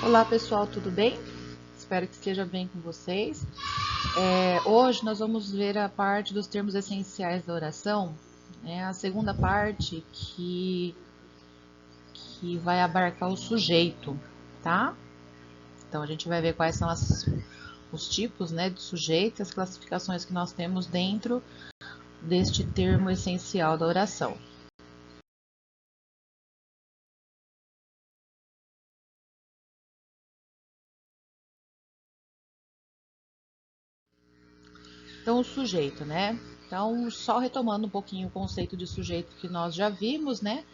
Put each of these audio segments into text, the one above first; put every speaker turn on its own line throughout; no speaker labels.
Olá pessoal, tudo bem? Espero que esteja bem com vocês. Hoje nós vamos ver a parte dos termos essenciais da oração, a segunda parte que vai abarcar o sujeito, tá? Então a gente vai ver quais são os tipos, de sujeito e as classificações que nós temos dentro deste termo essencial da oração. Então, o sujeito, né? Então, só retomando um pouquinho o conceito de sujeito que nós já vimos, né?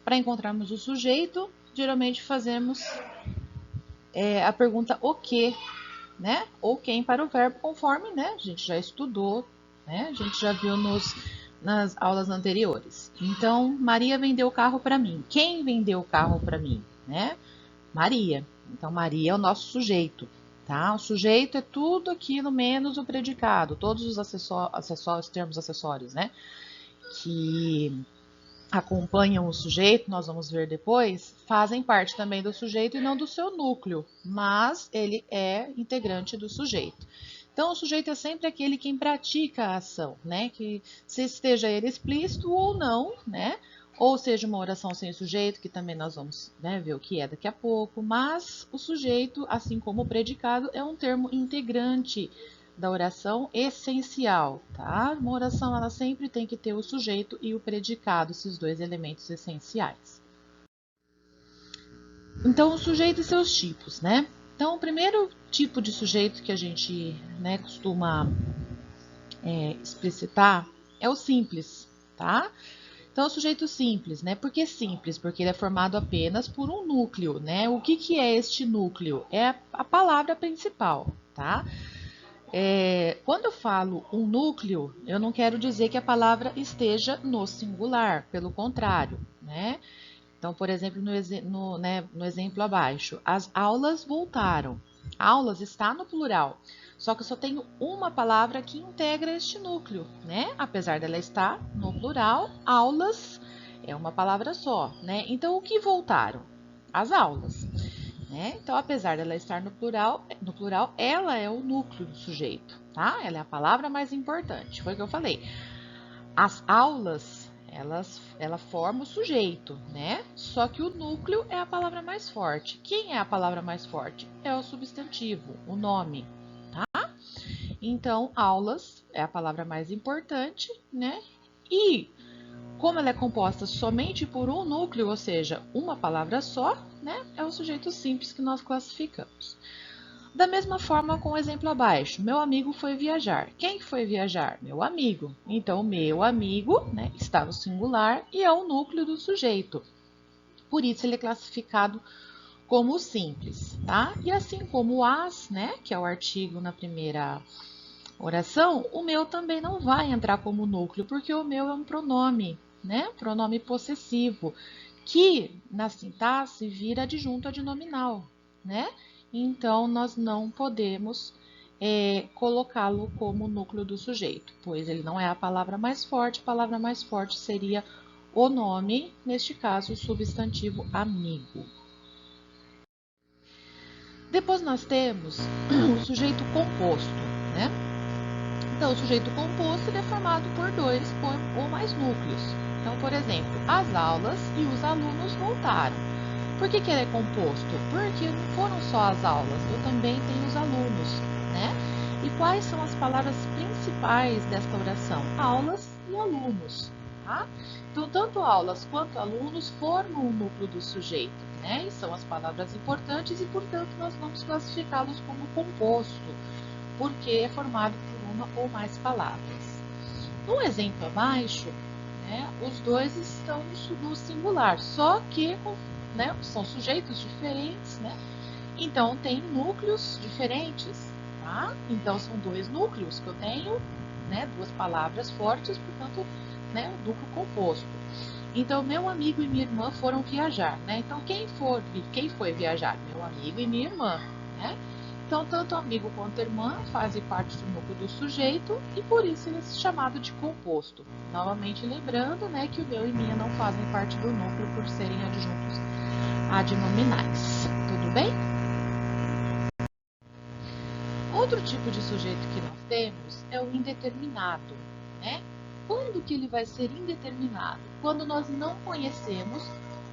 Para encontrarmos o sujeito, geralmente fazemos a pergunta o que, né? Ou quem para o verbo, conforme, né? A gente já estudou, né? A gente já viu nas aulas anteriores. Então, Maria vendeu o carro para mim. Quem vendeu o carro para mim, né? Maria. Então, Maria é o nosso sujeito, tá? O sujeito é tudo aquilo menos o predicado, todos os acessórios, termos acessórios, né? Que acompanham o sujeito, nós vamos ver depois, fazem parte também do sujeito e não do seu núcleo, mas ele é integrante do sujeito. Então, o sujeito é sempre aquele quem pratica a ação, né? Que se esteja ele explícito ou não, né? Ou seja, uma oração sem sujeito, que também nós vamos ver o que é daqui a pouco, mas o sujeito, assim como o predicado, é um termo integrante da oração essencial, tá? Uma oração ela sempre tem que ter o sujeito e o predicado, esses dois elementos essenciais. Então, o sujeito e seus tipos, né? Então, o primeiro tipo de sujeito que a gente costuma explicitar é o simples, tá? Então, o sujeito simples, né? Por que simples? Porque ele é formado apenas por um núcleo, né? O que é este núcleo? É a palavra principal, tá? Quando eu falo um núcleo, eu não quero dizer que a palavra esteja no singular, pelo contrário, né? Então, por exemplo, no exemplo abaixo, as aulas voltaram. Aulas está no plural, só que eu só tenho uma palavra que integra este núcleo, né? Apesar dela estar no plural, aulas é uma palavra só, né? Então, o que voltaram? As aulas. Né? Então, apesar dela estar no plural, ela é o núcleo do sujeito, tá? Ela é a palavra mais importante, foi o que eu falei. As aulas, ela forma o sujeito, né? Só que o núcleo é a palavra mais forte. Quem é a palavra mais forte? É o substantivo, o nome, tá? Então, aulas é a palavra mais importante, né? E como ela é composta somente por um núcleo, ou seja, uma palavra só, né, é o sujeito simples que nós classificamos. Da mesma forma com o exemplo abaixo, meu amigo foi viajar. Quem foi viajar? Meu amigo. Então, meu amigo, né, está no singular e é o núcleo do sujeito. Por isso, ele é classificado como simples, tá? E assim como o as, né, que é o artigo na primeira oração, o meu também não vai entrar como núcleo, porque o meu é um pronome, né? Pronome possessivo, que na sintaxe vira adjunto adnominal, né? Então, nós não podemos colocá-lo como núcleo do sujeito, pois ele não é a palavra mais forte. A palavra mais forte seria o nome, neste caso, o substantivo amigo. Depois nós temos o sujeito composto, né? Então, o sujeito composto ele é formado por dois ou mais núcleos. Então, por exemplo, as aulas e os alunos voltaram. Por que ele é composto? Porque não foram só as aulas, eu também tenho os alunos, né? E quais são as palavras principais desta oração? Aulas e alunos, tá? Então, tanto aulas quanto alunos formam o núcleo do sujeito, né? E são as palavras importantes e, portanto, nós vamos classificá-los como composto, porque é formado por uma ou mais palavras. No exemplo abaixo, os dois estão no singular, só que são sujeitos diferentes, né? Então tem núcleos diferentes, tá? Então são dois núcleos que eu tenho, duas palavras fortes, portanto, o núcleo composto. Então, meu amigo e minha irmã foram viajar, né? Então, quem foi viajar? Meu amigo e minha irmã, né? Então, tanto o amigo quanto a irmã fazem parte do núcleo do sujeito e por isso ele é chamado de composto. Novamente lembrando, que o meu e minha não fazem parte do núcleo por serem adjuntos adnominais. Tudo bem? tipo de sujeito que nós temos é o indeterminado, né? Quando que ele vai ser indeterminado? Quando nós não conhecemos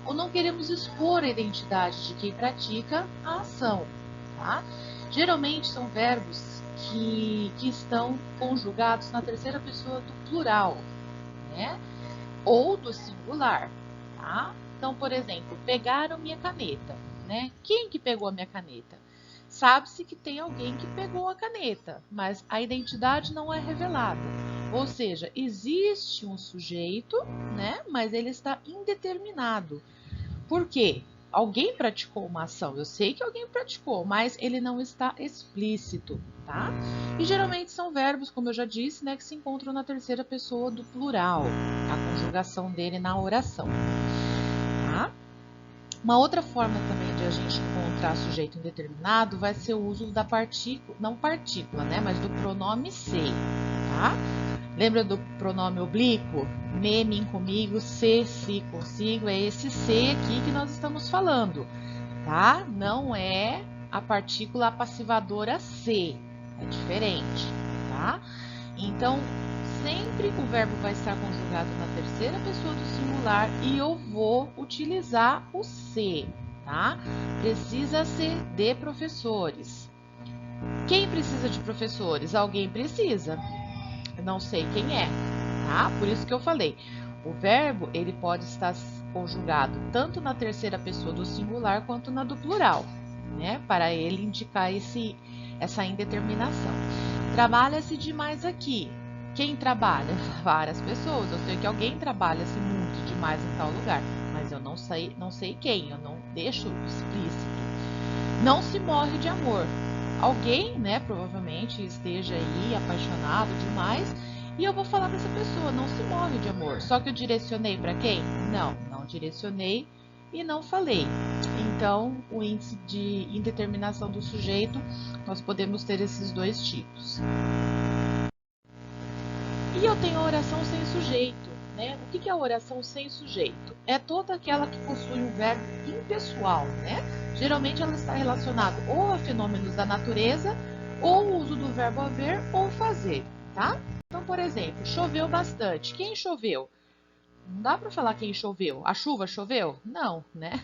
ou não queremos expor a identidade de quem pratica a ação, tá? Geralmente são verbos que estão conjugados na terceira pessoa do plural, né? Ou do singular, tá? Então, por exemplo, pegaram minha caneta, né? Quem que pegou a minha caneta? Sabe-se que tem alguém que pegou a caneta, mas a identidade não é revelada. Ou seja, existe um sujeito, né? Mas ele está indeterminado. Por quê? Alguém praticou uma ação. Eu sei que alguém praticou, mas ele não está explícito, tá? E geralmente são verbos, como eu já disse, né, que se encontram na terceira pessoa do plural, a conjugação dele na oração, tá? Uma outra forma também de a gente encontrar sujeito indeterminado vai ser o uso da partícula, não partícula, né, mas do pronome se, tá? Lembra do pronome oblíquo? Me, mim, comigo, se, consigo. É esse se aqui que nós estamos falando, tá? Não é a partícula passivadora se. É diferente, tá? Então, sempre o verbo vai estar conjugado na terceira pessoa do singular e eu vou utilizar o se, tá? Precisa ser de professores. Quem precisa de professores? Alguém precisa. Eu não sei quem é, tá? Por isso que eu falei. O verbo, ele pode estar conjugado tanto na terceira pessoa do singular quanto na do plural, né? Para ele indicar essa indeterminação. Trabalha-se demais aqui. Quem trabalha? Várias pessoas. Eu sei que alguém trabalha-se muito demais em tal lugar, mas eu não sei quem, eu não deixo explícito. Não se morre de amor. Alguém, né, provavelmente esteja aí apaixonado demais e eu vou falar para essa pessoa, não se morre de amor. Só que eu direcionei para quem? Não direcionei e não falei. Então, o índice de indeterminação do sujeito, nós podemos ter esses dois tipos. E eu tenho a oração sem sujeito, né? O que é a oração sem sujeito? É toda aquela que possui um verbo impessoal, né? Geralmente ela está relacionada ou a fenômenos da natureza, ou o uso do verbo haver ou fazer, tá? Então, por exemplo, choveu bastante. Quem choveu? Não dá para falar quem choveu. A chuva choveu? Não, né?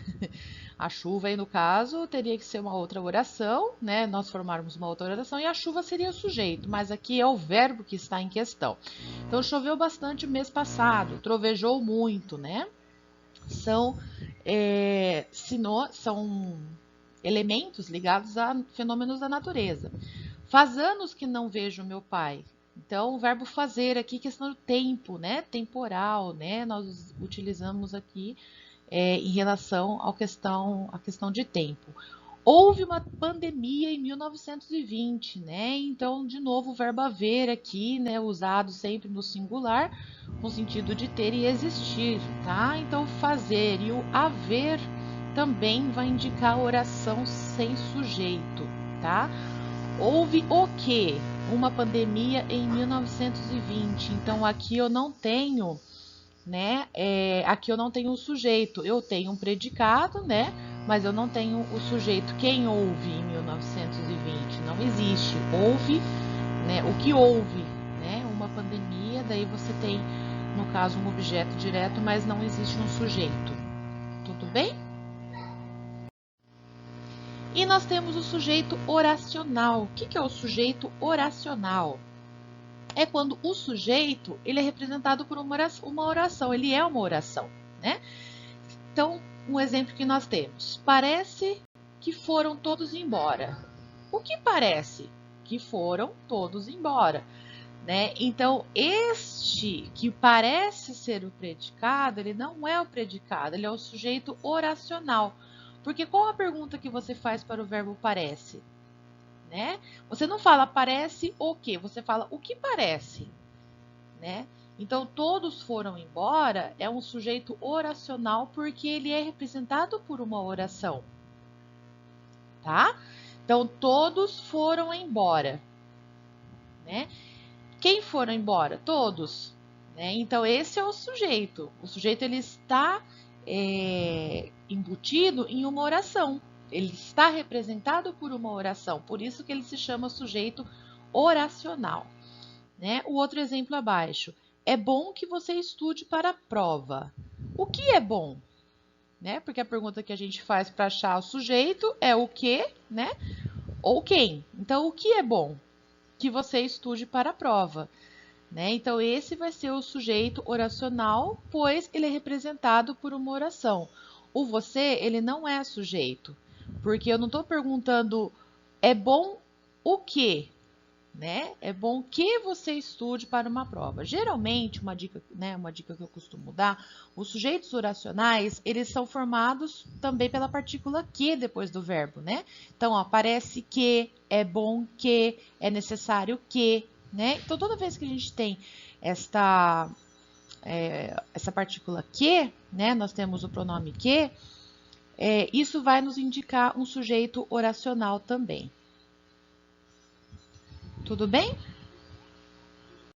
A chuva aí, no caso, teria que ser uma outra oração, né? Nós formarmos uma outra oração e a chuva seria o sujeito, mas aqui é o verbo que está em questão. Então, choveu bastante o mês passado, trovejou muito, né? São elementos ligados a fenômenos da natureza. Faz anos que não vejo meu pai. Então, o verbo fazer aqui, questão do tempo, né? Temporal, né? Nós utilizamos aqui em relação à questão de tempo. Houve uma pandemia em 1920, né? Então, de novo, o verbo haver aqui, né? Usado sempre no singular, com sentido de ter e existir, tá? Então, fazer e o haver também vai indicar oração sem sujeito, tá? Houve o quê? Uma pandemia em 1920. Então, aqui eu não tenho, né? Aqui eu não tenho o sujeito. Eu tenho um predicado, né? Mas eu não tenho o sujeito. Quem houve em 1920? Não existe. Houve, né? O que houve, né? Uma pandemia. Daí você tem, no caso, um objeto direto, mas não existe um sujeito. Tudo bem? E nós temos o sujeito oracional. O que é o sujeito oracional? É quando o sujeito ele é representado por uma oração, ele é uma oração, né? Então, um exemplo que nós temos. Parece que foram todos embora. O que parece? Que foram todos embora, né? Então, este que parece ser o predicado, ele não é o predicado, ele é o sujeito oracional. Porque qual a pergunta que você faz para o verbo parece? Né? Você não fala parece o quê? Você fala o que parece, né? Então, todos foram embora é um sujeito oracional porque ele é representado por uma oração, tá? Então, todos foram embora, né? Quem foram embora? Todos, né? Então, esse é o sujeito. O sujeito ele está embutido em uma oração. Ele está representado por uma oração, por isso que ele se chama sujeito oracional, né? O outro exemplo abaixo. É bom que você estude para a prova. O que é bom? Né? Porque a pergunta que a gente faz para achar o sujeito é o que, né? Ou quem. Então, o que é bom? Que você estude para a prova. Né? Então, esse vai ser o sujeito oracional, pois ele é representado por uma oração. O você, ele não é sujeito, porque eu não estou perguntando é bom o quê? Né? É bom que você estude para uma prova. Geralmente, uma dica que eu costumo dar, os sujeitos oracionais, eles são formados também pela partícula que depois do verbo, né? Então, ó, parece que, é bom que, é necessário que, né? Então, toda vez que a gente tem essa partícula que, né? Nós temos o pronome que, isso vai nos indicar um sujeito oracional também. Tudo bem?